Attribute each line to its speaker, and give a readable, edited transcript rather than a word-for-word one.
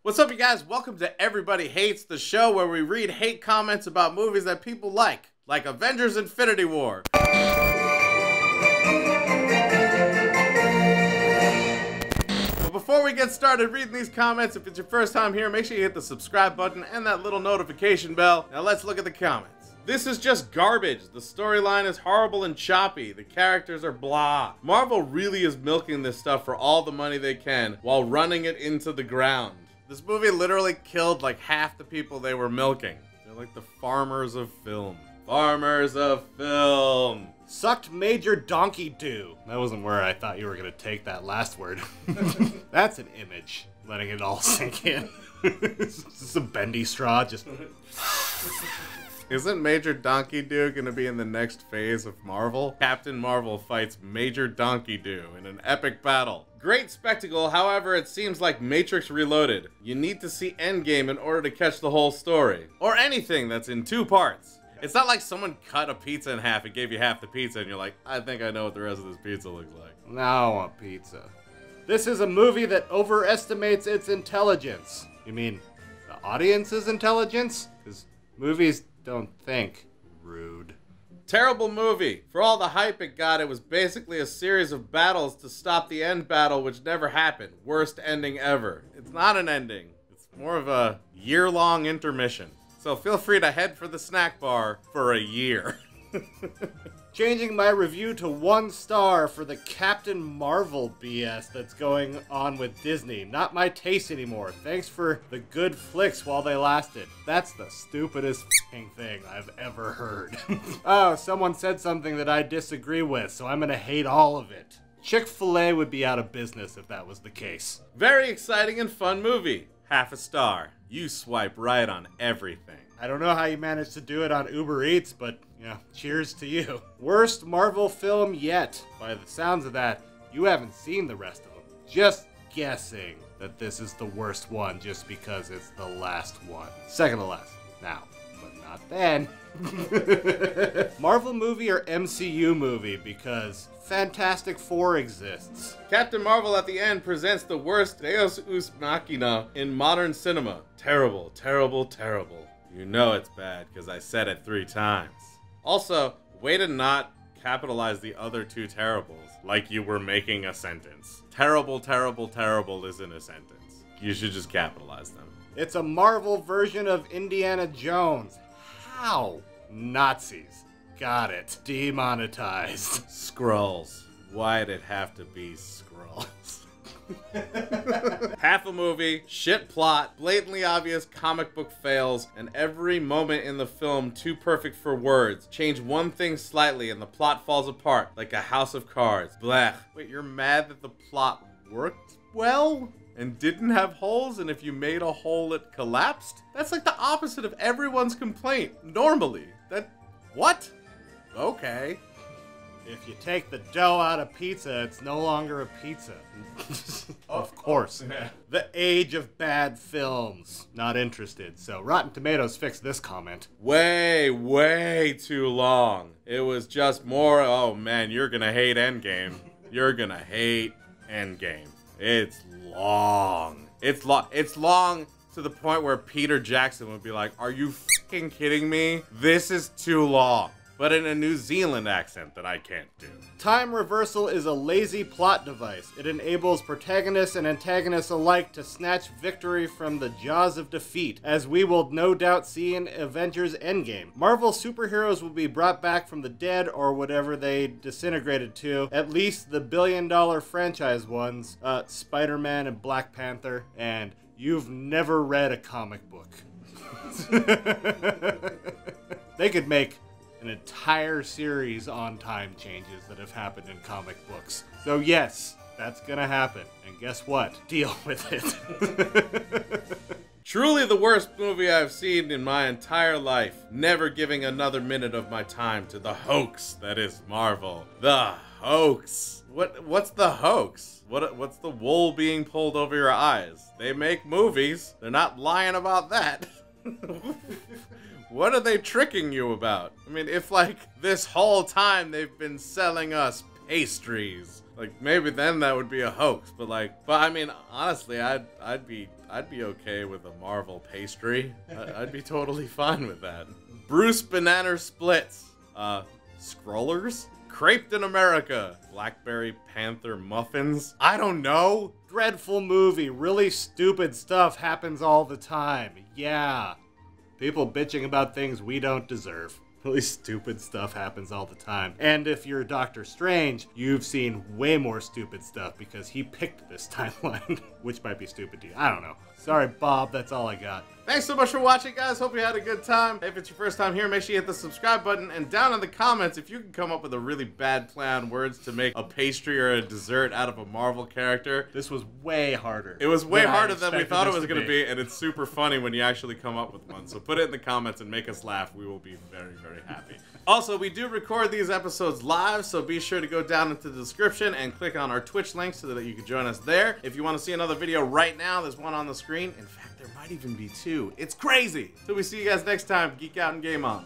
Speaker 1: What's up, you guys? Welcome to Everybody Hates, the show where we read hate comments about movies that people like Avengers Infinity War. But before we get started reading these comments, if it's your first time here, make sure you hit the subscribe button and that little notification bell. Now let's look at the comments. This is just garbage. The storyline is horrible and choppy. The characters are blah. Marvel really is milking this stuff for all the money they can while running it into the ground. This movie literally killed like half the people they were milking. They're like the farmers of film. Farmers of film.
Speaker 2: Sucked Major Donkey Do. That wasn't where I thought you were gonna take that last word. That's an image. Letting it all sink in. This is a bendy straw, just...
Speaker 1: Isn't Major Donkey Do gonna be in the next phase of Marvel? Captain Marvel fights Major Donkey Do in an epic battle. Great spectacle, however, it seems like Matrix Reloaded. You need to see Endgame in order to catch the whole story. Or anything that's in 2 parts. It's not like someone cut a pizza in half and gave you half the pizza and you're like, I think I know what the rest of this pizza looks like.
Speaker 2: Now I want pizza. This is a movie that overestimates its intelligence. You mean the audience's intelligence? Because movies don't think. Rude.
Speaker 1: Terrible movie. For all the hype it got, it was basically a series of battles to stop the end battle, which never happened. Worst ending ever. It's not an ending. It's more of a year-long intermission. So feel free to head for the snack bar for a year.
Speaker 2: Changing my review to 1 star for the Captain Marvel BS that's going on with Disney. Not my taste anymore. Thanks for the good flicks while they lasted. That's the stupidest f***ing thing I've ever heard. Oh, someone said something that I disagree with, so I'm gonna hate all of it. Chick-fil-A would be out of business if that was the case.
Speaker 1: Very exciting and fun movie. Half a star. You swipe right on everything.
Speaker 2: I don't know how you managed to do it on Uber Eats, but, yeah, cheers to you. Worst Marvel film yet. By the sounds of that, you haven't seen the rest of them. Just guessing that this is the worst one just because it's the last one. Second to last. Now, but not then. Marvel movie or MCU movie, because Fantastic Four exists.
Speaker 1: Captain Marvel at the end presents the worst Deus Ex Machina in modern cinema. Terrible, terrible, terrible. You know it's bad because I said it 3 times. Also, way to not capitalize the other 2 terribles like you were making a sentence. Terrible, terrible, terrible isn't a sentence. You should just capitalize them.
Speaker 2: It's a Marvel version of Indiana Jones. How? Nazis. Got it. Demonetized.
Speaker 1: Skrulls. Why'd it have to be Skrulls? Half a movie, shit plot, blatantly obvious comic book fails, and every moment in the film too perfect for words. Change one thing slightly and the plot falls apart, like a house of cards. Blech. Wait, you're mad that the plot worked well? And didn't have holes, and if you made a hole, it collapsed? That's like the opposite of everyone's complaint, normally. What? Okay.
Speaker 2: If you take the dough out of pizza, it's no longer a pizza. Of course.
Speaker 1: Yeah.
Speaker 2: The age of bad films. Not interested. So Rotten Tomatoes fixed this comment.
Speaker 1: Way too long. It was just more, oh man, you're gonna hate Endgame. You're gonna hate Endgame. It's long. It's long to the point where Peter Jackson would be like, are you fucking kidding me? This is too long. But in a New Zealand accent that I can't do.
Speaker 2: Time reversal is a lazy plot device. It enables protagonists and antagonists alike to snatch victory from the jaws of defeat, as we will no doubt see in Avengers Endgame. Marvel superheroes will be brought back from the dead or whatever they disintegrated to, at least the billion-dollar franchise ones, Spider-Man and Black Panther, and you've never read a comic book. They could make an entire series on time changes that have happened in comic books. So yes, that's gonna happen. And guess what? Deal with it.
Speaker 1: Truly the worst movie I've seen in my entire life. Never giving another minute of my time to the hoax that is Marvel. The hoax. What's the hoax? What's the wool being pulled over your eyes? They make movies. They're not lying about that. What are they tricking you about? I mean, if like this whole time they've been selling us pastries, like maybe then that would be a hoax. But I mean, honestly, I'd be I'd be okay with a Marvel pastry. I'd be totally fine with that. Bruce Banana Splits. Scrollers? Creped in America. Blackberry Panther Muffins. I don't know.
Speaker 2: Dreadful movie. Really stupid stuff happens all the time. Yeah. People bitching about things we don't deserve. Really stupid stuff happens all the time. And if you're Doctor Strange, you've seen way more stupid stuff because he picked this timeline, which might be stupid to you. I don't know. Sorry, Bob, that's all I got.
Speaker 1: Thanks so much for watching, guys. Hope you had a good time. If it's your first time here, make sure you hit the subscribe button. And down in the comments, if you can come up with a really bad play on words to make a pastry or a dessert out of a Marvel character.
Speaker 2: This was way harder.
Speaker 1: It was way harder than we thought it was going to be, and it's super funny when you actually come up with one. So put it in the comments and make us laugh. We will be very, very happy. Also, we do record these episodes live, so be sure to go down into the description and click on our Twitch link so that you can join us there. If you want to see another video right now, there's one on the screen. In fact, there might even be two. It's crazy. Till we see you guys next time, geek out and game on.